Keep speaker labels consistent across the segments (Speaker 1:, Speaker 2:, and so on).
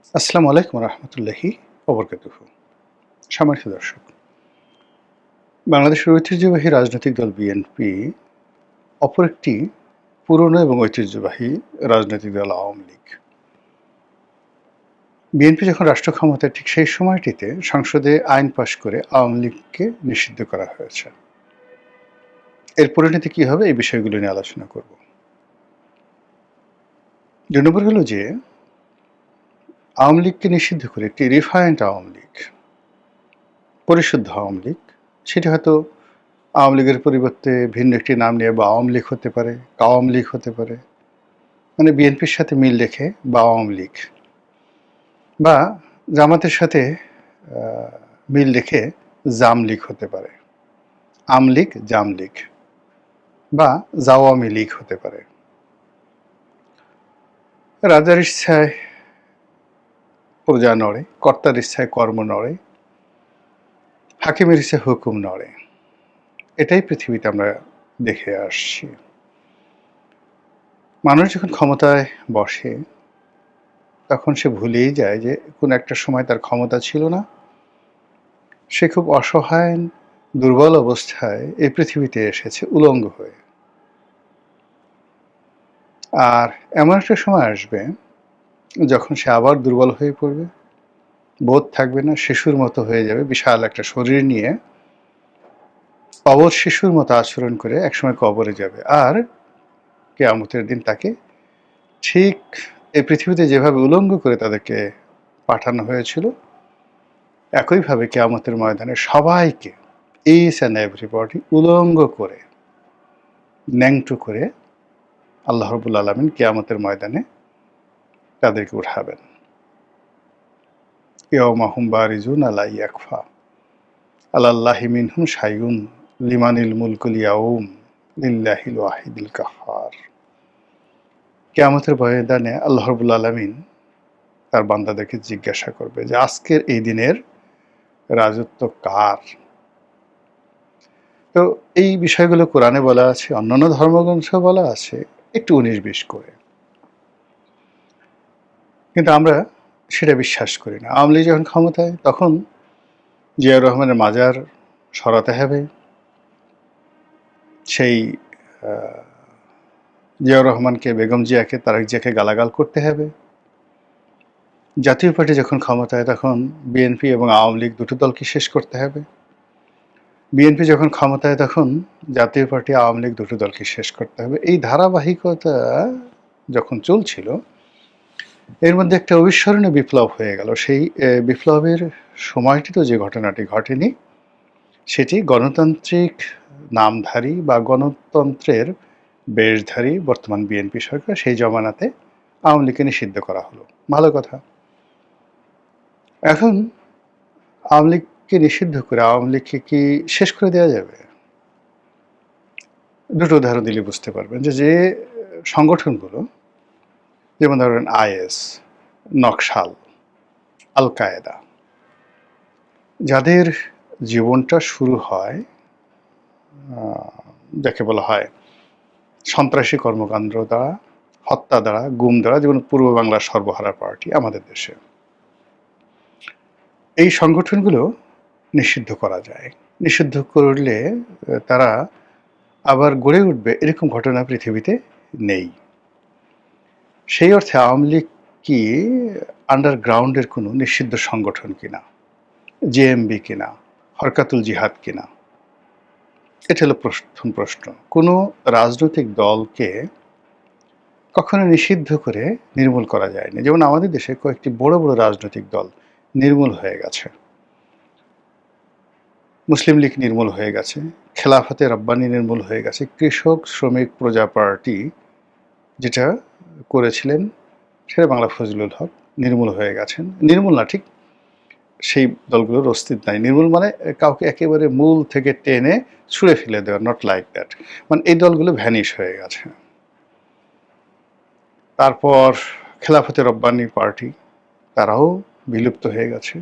Speaker 1: আসসালামু আলাইকুম রহমতুল্লাহি ওবরকাতুহু। সম্মানিত দর্শক, বাংলাদেশের ঐতিহ্যবাহী রাজনৈতিক দল বিএনপি অপর একটি পুরনো এবং ঐতিহ্যবাহী রাজনৈতিক দল আওয়ামী লীগ। বিএনপি যখন রাষ্ট্র ক্ষমতায়, ঠিক সেই সময়টিতে সংসদে আইন পাশ করে আওয়ামী লীগকে নিষিদ্ধ করা হয়েছে। এর পরিণতি কি হবে, এই বিষয়গুলো নিয়ে আলোচনা করব। ২ নম্বর হলো যে আওয়ামী লীগকে নিষিদ্ধ করে একটি রিফাইন্ড আওয়ামী লীগ, পরিশুদ্ধ আওয়ামী লীগ, সেটি হয়তো আওয়ামী লীগের পরিবর্তে ভিন্ন একটি নাম নিয়ে বা আওয়ামী লীগ হতে পারে, আওয়ামী লীগ হতে পারে, মানে বিএনপির সাথে মিল রেখে বা আওয়ামী লীগ, বা জামাতের সাথে মিল রেখে জাম লীগ হতে পারে, আমলীগ, জাম লীগ, বা জাওয়ামী লীগ হতে পারে। রাজার ইচ্ছায় প্রজা নড়ে, কর্তার ইচ্ছায় কর্ম নড়ে, হাকিমের ইচ্ছায় হুকুম নড়ে। এটাই পৃথিবীতে আমরা দেখে আসছি। মানুষ যখন ক্ষমতায় বসে তখন সে ভুলেই যায় যে কোন একটা সময় তার ক্ষমতা ছিল না, সে খুব অসহায়, দুর্বল অবস্থায় এই পৃথিবীতে এসেছে উলঙ্গ হয়ে। আর এমন একটা সময় আসবে যখন সে আবার দুর্বল হয়ে পড়বে, বোধ থাকবে না, শিশুর মতো হয়ে যাবে, বিশাল একটা শরীর নিয়ে অবশ শিশুর মতো আচরণ করে একসময় কবরে যাবে। আর কিয়ামতের দিন তাকে ঠিক এই পৃথিবীতে যেভাবে উলঙ্গ করে তাদেরকে পাঠানো হয়েছিল, একইভাবে কিয়ামতের ময়দানে সবাইকে, ইচ অ্যান্ড এভরিবডি, উলঙ্গ করে, ন্যাংটো করে আল্লাহ রাব্বুল আলামিন কিয়ামতের ময়দানে তাদেরকে উঠাবেন। ইয়াউমা হুম বারিজুনা লা ইয়াখফা আলাল্লাহি মিনহুম শাইউন লিমানিল মুলকুল ইয়াউম লিল্লাহিল ওয়াহিদিল কাহ্হার। কিয়ামতের ময়দানে আল্লাহ রাব্বুল আলামিন তার বান্দাদেরকে জিজ্ঞাসা করবে যে আজকের এই দিনের রাজত্ব কার? তো এই বিষয়গুলো কোরআনে বলা আছে, অন্যান্য ধর্মগ্রন্থেও বলা আছে, একটু ১৯-২০ করে। কিন্তু আমরা সেটা বিশ্বাস করি না। আওয়ামী লীগ যখন ক্ষমতায়, তখন জিয়াউর রহমানের মাজার সরাতে হবে, সেই জিয়াউর রহমানকে, বেগম জিয়াকে, তারেক জিয়াকে গালাগাল করতে হবে। জাতীয় পার্টি যখন ক্ষমতায়, তখন বিএনপি এবং আওয়ামী লীগ দুটো দলকে শেষ করতে হবে। বিএনপি যখন ক্ষমতায়, তখন জাতীয় পার্টি, আওয়ামী লীগ দুটো দলকে শেষ করতে হবে। এই ধারাবাহিকতা যখন চলছিল, এর মধ্যে একটা অবিস্মরণীয় বিপ্লব হয়ে গেল। সেই বিপ্লবের সময়টি তো যে ঘটনাটি ঘটেনি, সেটি গণতান্ত্রিক নামধারী বা গণতন্ত্রের বেশধারী বর্তমান বিএনপি সরকার, সেই জমানাতে আওয়ামী লীগকে নিষিদ্ধ করা হলো। ভালো কথা। এখন আওয়ামী লীগকে নিষিদ্ধ করে আওয়ামী লীগকে কি শেষ করে দেওয়া যাবে? দুটো উদাহরণ দিলে বুঝতে পারবেন যে সংগঠনগুলো, যেমন ধরেন আইএস, নকশাল, আল কায়েদা, যাদের জীবনটা শুরু হয় যাকে বলা হয় সন্ত্রাসী কর্মকাণ্ড দ্বারা, হত্যা দ্বারা, গুম দ্বারা, যেমন পূর্ব বাংলার সর্বহারা পার্টি আমাদের দেশে, এই সংগঠনগুলো নিষিদ্ধ করা যায়। নিষিদ্ধ করলে তারা আবার গড়ে উঠবে, এরকম ঘটনা পৃথিবীতে নেই। সেই অর্থে আওয়ামী লীগ কি আন্ডারগ্রাউন্ডের কোনো নিষিদ্ধ সংগঠন কিনা, জেএমবি কিনা, হরকাতুল জিহাদ কিনা? এটা হলো প্রথম প্রশ্ন। কোনো রাজনৈতিক দলকে কখনো নিষিদ্ধ করে নির্মূল করা যায়নি। যেমন আমাদের দেশে কয়েকটি বড় বড় রাজনৈতিক দল নির্মূল হয়ে গেছে। মুসলিম লীগ নির্মূল হয়ে গেছে, খেলাফতে রব্বানী নির্মূল হয়ে গেছে, কৃষক শ্রমিক প্রজা পার্টি যেটা করেছিলেন সেটা বাংলা ফজলুল হক নির্মূল হয়ে গেছেন। নির্মূল না, ঠিক সেই দলগুলোর অস্তিত্ব নাই। নির্মূল মানে কাউকে একেবারে মূল থেকে টেনে ছুঁড়ে ফেলে দেওয়া, নট লাইক দ্যাট। মানে এই দলগুলো ভ্যানিশ হয়ে গেছে। তারপর খেলাফতে রব্বানী পার্টি, তারাও বিলুপ্ত হয়ে গেছে।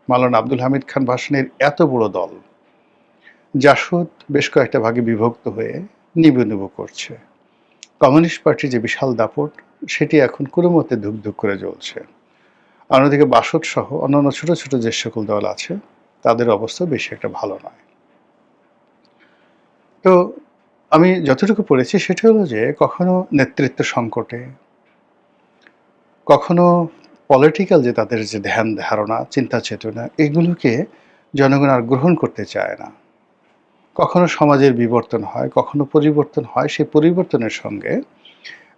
Speaker 1: মাওলানা আব্দুল হামিদ খান ভাসানীর এত বড় দল, জাসদ বেশ কয়েকটা ভাগে বিভক্ত হয়ে নিবু নিবু করছে। কমিউনিস্ট পার্টির যে বিশাল দাপট, সেটি এখন কোনো মতে ধুকধুক করে জ্বলছে। অন্যদিকে বাসদ সহ অন্যান্য ছোট ছোট যে সকল দল আছে তাদের অবস্থা বেশি একটা ভালো নয়। তো আমি যতটুকু পড়েছি সেটা হলো যে কখনো নেতৃত্ব সংকটে, কখনো পলিটিক্যাল যে তাদের যে ধ্যান ধারণা, চিন্তা চেতনা এগুলোকে জনগণ আর গ্রহণ করতে চায় না। কখনো সমাজের বিবর্তন হয়, কখনো পরিবর্তন হয়। সেই পরিবর্তনের সঙ্গে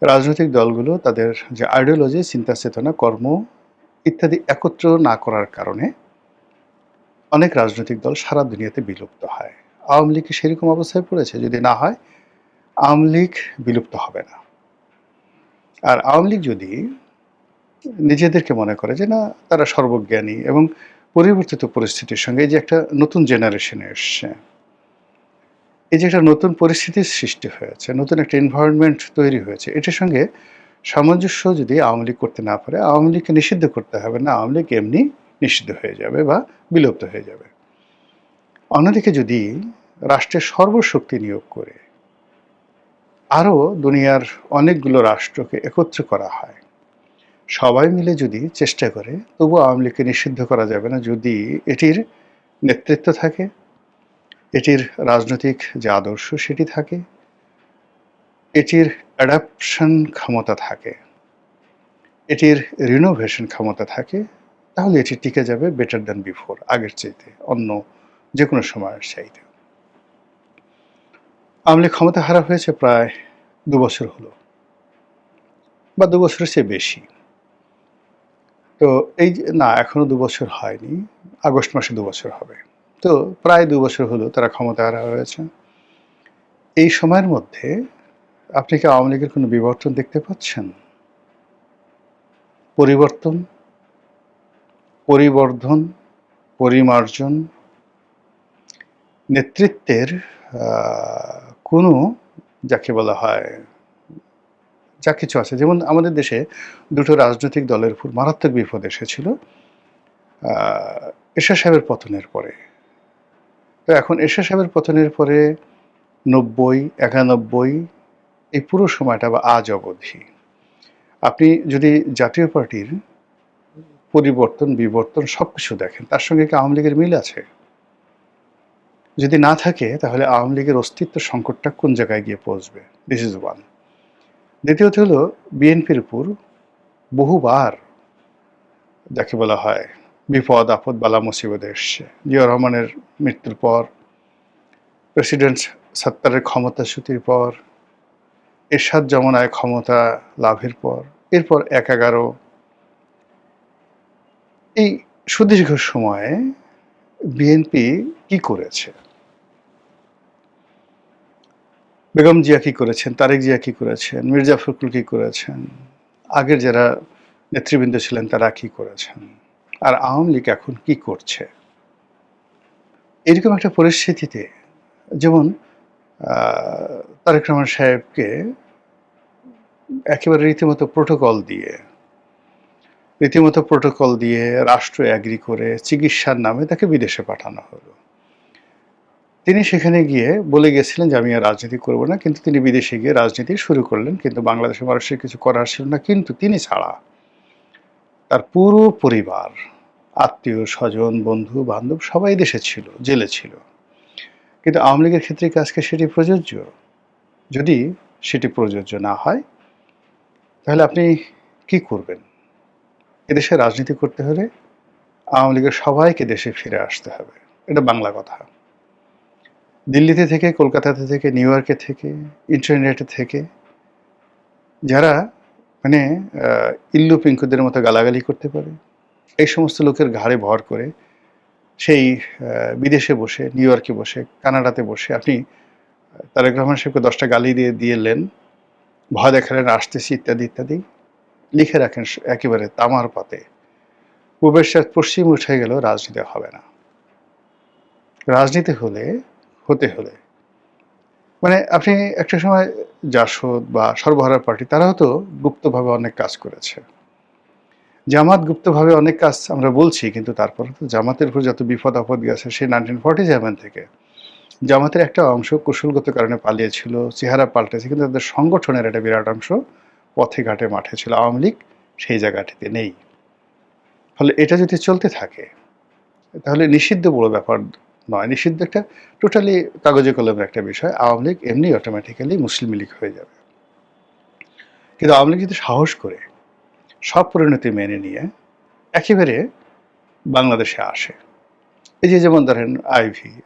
Speaker 1: রাজনৈতিক দলগুলো তাদের যে আইডিওলজি, চিন্তা চেতনা, কর্ম ইত্যাদি একত্র না করার কারণে অনেক রাজনৈতিক দল সারা দুনিয়াতে বিলুপ্ত হয়। আওয়ামী লীগ কি সেরকম অবস্থায় পড়েছে? যদি না হয়, আওয়ামী লীগ বিলুপ্ত হবে না। আর আওয়ামী লীগ যদি নিজেদেরকে মনে করে যে না তারা সর্বজ্ঞানী এবং পরিবর্তিত পরিস্থিতির সঙ্গে এই যে একটা নতুন জেনারেশনে এসছে, এই যে একটা নতুন পরিস্থিতির সৃষ্টি হয়েছে, নতুন একটা এনভায়রনমেন্ট তৈরি হয়েছে, এটার সঙ্গে সামঞ্জস্য যদি আওয়ামী লীগ করতে না পারে, আওয়ামী লীগকে নিষিদ্ধ করতে হবে না, আওয়ামী লীগ এমনি নিষিদ্ধ হয়ে যাবে বা বিলুপ্ত হয়ে যাবে। অন্যদিকে যদি রাষ্ট্রের সর্বশক্তি নিয়োগ করে আরও দুনিয়ার অনেকগুলো রাষ্ট্রকে একত্র করা হয়, সবাই মিলে যদি চেষ্টা করে, তবু আওয়ামী লীগকে নিষিদ্ধ করা যাবে না যদি এটির নেতৃত্ব থাকে, এটির রাজনৈতিক যে আদর্শ সেটি থাকে, এটির অ্যাডাপশন ক্ষমতা থাকে, এটির রিনোভেশন ক্ষমতা থাকে, তাহলে এটি টিকে যাবে বেটার দ্যান বিফোর, আগের চাইতে, অন্য যে কোনো সময়ের চাইতে। আওয়ামী লীগ ক্ষমতা হারা হয়েছে প্রায় ২ বছর হলো, বা ২ বছরের চেয়ে বেশি। তো এই যে না, এখনো ২ বছর হয়নি, আগস্ট মাসে ২ বছর হবে। তো প্রায় ২ বছর হলো তারা ক্ষমতা হারা হয়েছে। এই সময়ের মধ্যে আপনি কি আওয়ামী লীগের কোনো বিবর্তন দেখতে পাচ্ছেন? পরিবর্তন, পরিবর্ধন, পরিমার্জন, নেতৃত্বের কোনো যাকে বলা হয় যা কিছু আছে, যেমন আমাদের দেশে দুটো রাজনৈতিক দলের উপর মারাত্মক বিপদ এসেছিল এরশাদ সাহেবের পতনের পরে। তো এখন এরশাদ সাহেবের পতনের পরে ৯০, ৯১ এই পুরো সময়টা বা আজ অবধি আপনি যদি জাতীয় পার্টির পরিবর্তন, বিবর্তন সবকিছু দেখেন, তার সঙ্গে কি আওয়ামী লীগের মিল আছে? যদি না থাকে তাহলে আওয়ামী লীগের অস্তিত্ব সংকটটা কোন জায়গায় গিয়ে পৌঁছবে? This is one. দ্বিতীয়ত হলো বিএনপির উপর বহুবার যাকে বলা হয় বিপদ আপদ বালা মুসিবত এসছে। জিয়া রহমানের মৃত্যুর পর, প্রেসিডেন্ট সাত্তারের ক্ষমতাচ্যুতির পর, এরশাদ জমানায় ক্ষমতা লাভের পর, এরপর ১/১১। এই সুদীর্ঘ সময়ে বিএনপি কি করেছে? বেগম জিয়া কি করেছেন, তারেক জিয়া কি করেছেন, মির্জা ফখরুল কি করেছেন, আগের যারা নেতৃবৃন্দ ছিলেন তারা কি করেছেন, আর আওয়ামী লীগ এখন কি করছে? এরকম একটা পরিস্থিতিতে যেমন তারেক রহমান সাহেবকে একেবারে রীতিমতো প্রোটোকল দিয়ে রাষ্ট্র অ্যাগ্রি করে চিকিৎসার নামে তাকে বিদেশে পাঠানো হলো। তিনি সেখানে গিয়ে বলে গেছিলেন যে আমি আর রাজনীতি করব না, কিন্তু তিনি বিদেশে গিয়ে রাজনীতি শুরু করলেন, কিন্তু বাংলাদেশের মানুষের কিছু করার ছিল না। কিন্তু তিনি ছাড়া তার পুরো পরিবার, আত্মীয় স্বজন, বন্ধু বান্ধব সবাই দেশে ছিল, জেলে ছিল। কিন্তু আওয়ামী লীগের ক্ষেত্রে কি আজকে সেটি প্রযোজ্য? যদি সেটি প্রযোজ্য না হয় তাহলে আপনি কি করবেন? এদেশে রাজনীতি করতে হলে আওয়ামী লীগের সবাইকে দেশে ফিরে আসতে হবে, এটা বাংলা কথা। দিল্লিতে থেকে, কলকাতাতে থেকে, নিউ ইয়র্কে থেকে, ইন্টারনেটে থেকে যারা মানে ইল্লু পিঙ্কুদের মতো গালাগালি করতে পারে, এই সমস্ত লোকের ঘাড়ে ভর করে সেই বিদেশে বসে, নিউ ইয়র্কে বসে, কানাডাতে বসে আপনি তারেক রহমান সাহেবকে 10টা গালি দিলেন, ভয় দেখালেন আসতেছি ইত্যাদি ইত্যাদি, লিখে রাখেন একেবারে তামার পাতে। পূবের সাথে পশ্চিম উঠে গেল, রাজনীতি হবে না। রাজনীতি হতে হলে মানে আপনি একটা সময় জাসদ বা সর্বহারা পার্টি তারাও তো গুপ্তভাবে অনেক কাজ করেছে। জামাত গুপ্তভাবে অনেক কাজ আমরা বলছি, কিন্তু তারপরে তো জামাতের উপর যত বিপদ আপদ গেছে সেই 1947 থেকে জামাতের একটা অংশ কৌশলগত কারণে পালিয়েছিল, চেহারা পাল্টেছে, কিন্তু তাদের সংগঠনের একটা বিরাট অংশ পথে ঘাটে মাঠে ছিল। আওয়ামী লীগ সেই জায়গাটিতে নেই। ফলে এটা যদি চলতে থাকে তাহলে নিষিদ্ধ বড় ব্যাপার নয়, নিষিদ্ধ একটা টোটালি কাগজে কলমের একটা বিষয়। আওয়ামী লীগ এমনি অটোমেটিক্যালি মুসলিম লীগ হয়ে যাবে। কিন্তু আওয়ামী লীগ যদি সাহস করে সব পরিণতি মেনে নিয়ে একেবারে বাংলাদেশে আসে, এই যে যেমন ধরেন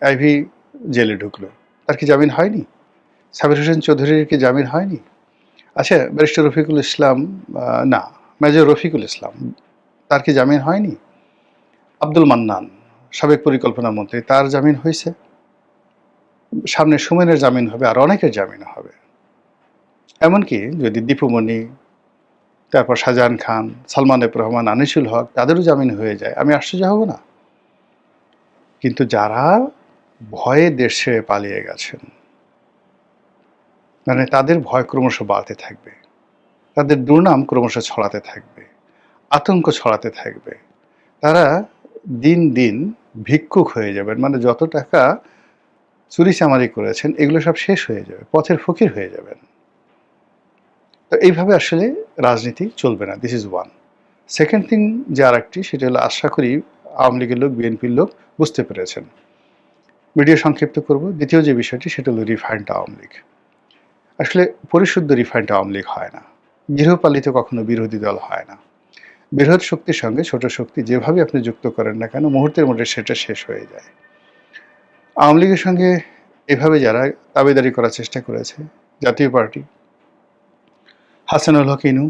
Speaker 1: আইভি জেলে ঢুকলো, তার কি জামিন হয়নি? সাবির হোসেন চৌধুরীর কি জামিন হয়নি? আচ্ছা, ব্যারিস্টার রফিকুল ইসলাম, না, মেজর রফিকুল ইসলাম, তার কি জামিন হয়নি? আব্দুল মান্নান, সাবেক পরিকল্পনা মন্ত্রী, তার জামিন হয়েছে। সামনে সুমনের জামিন হবে, আর অনেকের জামিন হবে। এমনকি যদি দীপুমণি, তারপর শাহজাহান খান, সালমান এফ রহমান, আনিসুল হক, তাদেরও জামিন হয়ে যায়, আমি আশ্চর্য হব না? কিন্তু যারা ভয়ে দেশে পালিয়ে গেছেন, মানে তাদের ভয় ক্রমশ বাড়তে থাকবে, তাদের দুর্নাম ক্রমশ ছড়াতে থাকবে, আতঙ্ক ছড়াতে থাকবে, তারা দিন দিন ভিক্ষুক হয়ে যাবেন। মানে যত টাকা চুরি চামারি করেছেন এগুলো সব শেষ হয়ে যাবে, পথের ফকির হয়ে যাবেন। তো এইভাবে আসলে রাজনীতি চলবে না, this is one. Second thing যে আর একটি, সেটা হলো আশা করি আওয়ামী লীগের লোক, বিএনপির লোক বুঝতে পেরেছেন। ভিডিও সংক্ষিপ্ত করব। দ্বিতীয় যে বিষয়টি, সেটা হলো রিফাইন্ড আওয়ামী লীগ। আসলে পরিশুদ্ধ রিফাইন্ড আওয়ামী লীগ হয় না, গৃহপালিত কখনো বিরোধী দল হয় না। বৃহৎ শক্তির সঙ্গে ছোট শক্তি যেভাবে আপনি যুক্ত করেন না কেন, মুহূর্তের মধ্যে সেটা শেষ হয়ে যায়। আওয়ামী লীগের সঙ্গে এভাবে যারা দাবিদারি করার চেষ্টা করেছে, জাতীয় পার্টি, হাসানুল হক ইনু,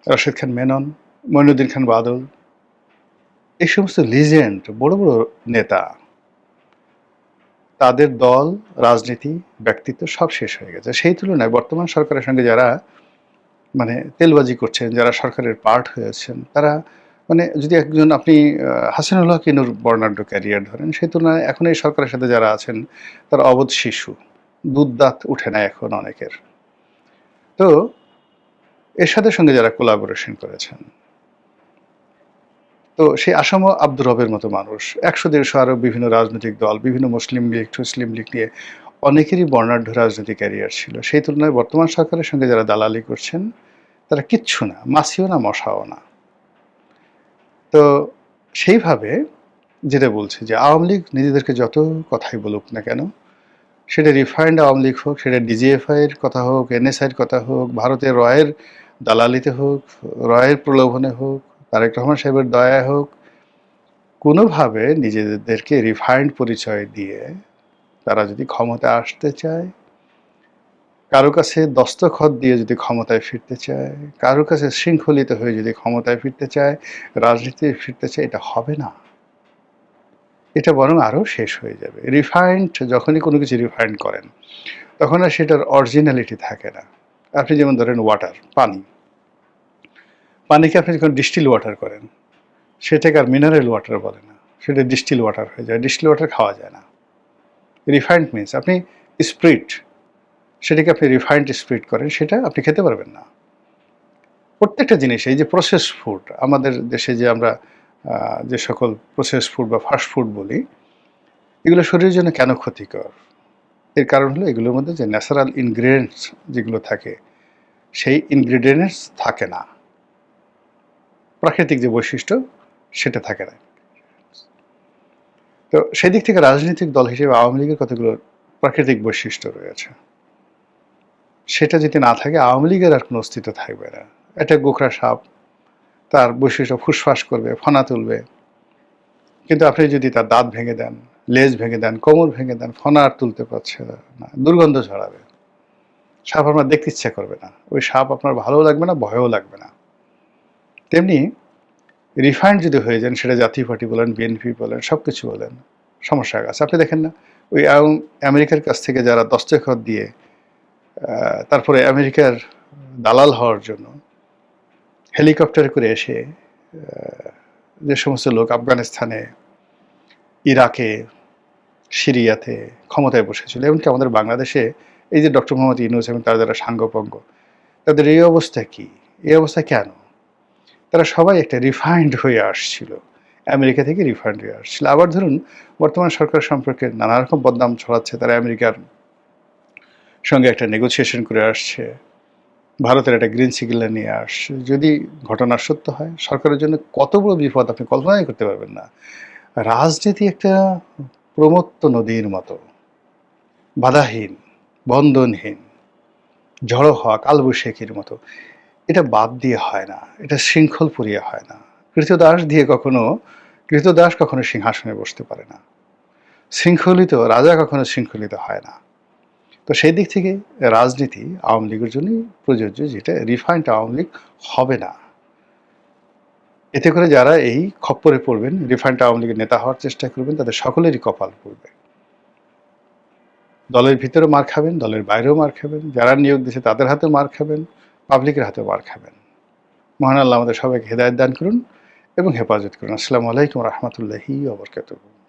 Speaker 1: রাশেদ খান মেনন, মঈনুদ্দিন খান বাদল, এই সমস্ত লিজেন্ড বড় বড় নেতা, তাদের দল, রাজনীতি, ব্যক্তিত্ব সব শেষ হয়ে গেছে। সেই তুলনায় বর্তমান সরকারের সঙ্গে যারা মানে তেলবাজি করছেন, যারা সরকারের পার্ট হয়েছেন, তারা মানে যদি একজন আপনি হাসানুল হক ইনুর বর্ণাঢ্য ক্যারিয়ার ধরেন, সেই তুলনায় এখন এই সরকারের সাথে যারা আছেন তারা অবোধ শিশু, দুধ দাঁত উঠে না এখন অনেকের। তো এরশাদের সঙ্গে যারা কোলাবোরেশন করেছেন, তো সেই আসাম আব্দুর রবের মতো মানুষ, 100-150 আরও বিভিন্ন রাজনৈতিক দল, বিভিন্ন মুসলিম লীগ, মুসলিম লীগ নিয়ে অনেকেরই বর্ণাঢ্য রাজনৈতিক ক্যারিয়ার ছিল। সেই তুলনায় বর্তমান সরকারের সঙ্গে যারা দালালি করছেন তারা কিচ্ছু না, মাছিও না, মশাও না। তো সেইভাবে যেটা বলছি যে আওয়ামী লীগ নিজেদেরকে যত কথাই বলুক না কেন, সেটা রিফাইন্ড আওয়ামী লীগ হোক, সেটা ডিজিএফআইয়ের কথা হোক, এনএসআইয়ের কথা হোক, ভারতের রয়ের দালালিতে হোক, রয়ের প্রলোভনে হোক, তারেক রহমান সাহেবের দয়ায় হোক, কোনোভাবে নিজেদেরকে রিফাইন্ড পরিচয় দিয়ে তারা যদি ক্ষমতায় আসতে চায়, কারো কাছে দস্তখত দিয়ে যদি ক্ষমতায় ফিরতে চায়, কারো কাছে শৃঙ্খলিত হয়ে যদি ক্ষমতায় ফিরতে চায়, রাজনীতি ফিরতে চায়, এটা হবে না। এটা বরং আরও শেষ হয়ে যাবে। রিফাইন্ড, যখনই কোনো কিছু রিফাইন্ড করেন তখন আর সেটার অরিজিনালিটি থাকে না। আপনি যেমন ধরেন ওয়াটার, পানিকে আপনি যখন ডিস্টিল ওয়াটার করেন, সেটাকে আর মিনারেল ওয়াটার বলে না, সেটা ডিস্টিল ওয়াটার হয়ে যায়। ডিস্টিল ওয়াটার খাওয়া যায় না। রিফাইন্ড মিনস আপনি স্প্রিট, সেটাকে আপনি রিফাইন্ড স্প্রিট করেন, সেটা আপনি খেতে পারবেন না। প্রত্যেকটা জিনিস, এই যে প্রসেস ফুড, আমাদের দেশে যে আমরা যে সকল প্রসেস ফুড বা ফাস্ট ফুড বলি, এগুলো শরীরের জন্য কেন ক্ষতিকর? এর কারণ হলো এগুলোর মধ্যে যে ন্যাচারাল ইনগ্রিডিয়েন্টস যেগুলো থাকে, সেই ইনগ্রিডিয়েন্টস থাকে না, প্রাকৃতিক যে বৈশিষ্ট্য সেটা থাকে না। তো সেই দিক থেকে রাজনৈতিক দল হিসেবে আওয়ামী লীগের কতগুলো প্রাকৃতিক বৈশিষ্ট্য রয়েছে, সেটা যদি না থাকে আওয়ামী লীগের আর কোনো অস্তিত্ব থাকবে না। একটা গোখরা সাপ, তার বৈশিষ্ট্য ফুসফাস করবে, ফনা তুলবে, কিন্তু আপনি যদি তার দাঁত ভেঙে দেন, লেজ ভেঙে দেন, কোমর ভেঙে দেন, ফনা আর তুলতে পারছে না, দুর্গন্ধ ছড়াবে, সাপ আপনার দেখতে ইচ্ছা করবে না, ওই সাপ আপনার ভালোও লাগবে না, ভয়ও লাগবে না। তেমনি রিফাইন্ড যদি হয়ে যান, সেটা জাতীয় পার্টি বলেন, বিএনপি বলেন, সব কিছু বলেন, সমস্যা আছে। আপনি দেখেন না, ওই আমেরিকার কাছ থেকে যারা দস্তখত দিয়ে তারপরে আমেরিকার দালাল হওয়ার জন্য হেলিকপ্টার করে এসে যে সমস্ত লোক আফগানিস্তানে, ইরাকে, সিরিয়াতে ক্ষমতায় বসেছিল, এমনকি আমাদের বাংলাদেশে এই যে ডক্টর মোহাম্মদ ইউনূস এবং তার যারা সাঙ্গপাঙ্গ, তাদের এই অবস্থা কি? এই অবস্থা কেন? তারা সবাই একটা রিফাইন্ড হয়ে আসছিল, আমেরিকা থেকে রিফাইন্ড হয়ে আসছিল। আবার ধরুন বর্তমান সরকার সম্পর্কে নানা রকম বদনাম ছড়াচ্ছে, তারা আমেরিকার সঙ্গে একটা নেগোসিয়েশন করে আসছে, ভারতের একটা গ্রিন সিগন্যাল নিয়ে আসছে। যদি ঘটনা সত্য হয়, সরকারের জন্য কত বড় বিপদ আপনি কল্পনাই করতে পারবেন না। রাজনীতি একটা প্রমত্ত নদীর মতো, বাধাহীন, বন্ধনহীন, ঝড়ো হওয়া কালবৈশাখীর মতো। এটা বাদ দিয়ে হয় না, এটা শৃঙ্খল পুরিয়ে হয় না। কৃতদাস কখনো সিংহাসনে বসতে পারে না। শৃঙ্খলিত রাজা কখনো শৃঙ্খলিত হয় না। তো সেই দিক থেকে রাজনীতি আওয়ামী লীগের জন্যই প্রযোজ্য, যেটা রিফাইন্ড আওয়ামী লীগ হবে না। এতে করে যারা এই খপ্পরে পড়বেন, রিফাইন্ড আওয়ামী লীগের নেতা হওয়ার চেষ্টা করবেন, তাদের সকলেরই কপাল পড়বে। দলের ভিতরে মার খাবেন, দলের বাইরেও মার খাবেন, যারা নিয়োগ দিচ্ছে তাদের হাতেও মার খাবেন, পাবলিকের হাতেও মার খাবেন। মহান আল্লাহ আমাদের সবাইকে হেদায়েত দান করুন এবং হেফাজত করুন। আসসালামু আলাইকুম রহমতুল্লাহি ওয়া বারাকাতুহু।